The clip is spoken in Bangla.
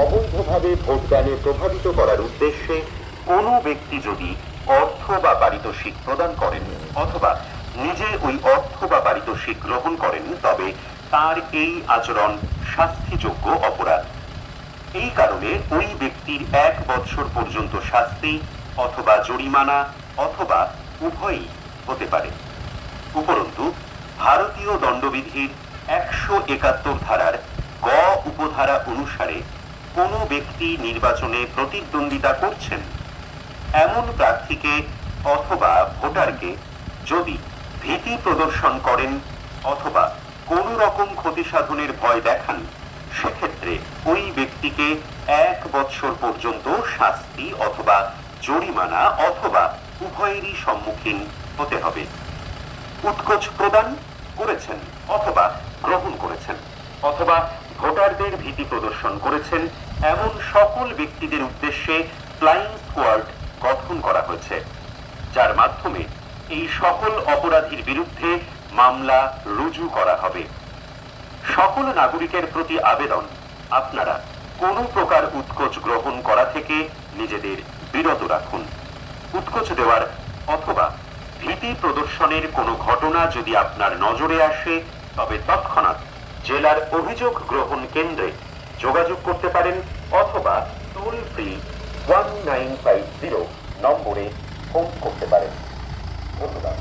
অবৈধভাবে ভোটদানে প্রভাবিত করার উদ্দেশ্যে কোনো ব্যক্তি যদি অর্থ বা পারিতোষিক প্রদান করেন অথবা নিজে ওই অর্থ বা পারিতোষিক গ্রহণ করেন, তবে তার এই আচরণ শাস্তিযোগ্য অপরাধ। এই কারণে ওই ব্যক্তির 1 বৎসর পর্যন্ত শাস্তি অথবা জরিমানা অথবা উভয়ই হতে পারে। উপরন্তু ভারতীয় দণ্ডবিধির 171 ধারার গ উপধারা অনুসারে কোনো ব্যক্তি নির্বাচনে প্রতিদ্বন্দ্বিতা করছেন এমন প্রার্থীকে অথবা ভোটারকে যদি ভীতি প্রদর্শন করেন অথবা কোনো রকম ক্ষতি সাধনের ভয় দেখান, সেক্ষেত্রে ওই ব্যক্তিকে 1 বৎসর পর্যন্ত শাস্তি অথবা জরিমানা অথবা উভয়েরই সম্মুখীন হতে হবে। উৎকোচ প্রদান করেছেন অথবা গ্রহণ করেছেন অথবা ভোটারদের ভীতি প্রদর্শন করেছেন এমন সকল ব্যক্তিদের উদ্দেশ্যে ফ্লাইং স্কোয়াড গঠন করা হয়েছে, যার মাধ্যমে এই সকল অপরাধীর বিরুদ্ধে মামলা রুজু করা হবে। সকল নাগরিকের প্রতি আবেদন, আপনারা কোনো প্রকার উৎকোচ গ্রহণ করা থেকে নিজেদের বিরত রাখুন। উৎকোচ দেওয়ার অথবা ভীতি প্রদর্শনের কোনো ঘটনা যদি আপনার নজরে আসে, তবে তৎক্ষণাৎ জেলার অভিযোগ গ্রহণ কেন্দ্রে যোগাযোগ করতে পারেন অথবা টোল ফ্রি 1950 নম্বরে ফোন করতে পারেন। ধন্যবাদ।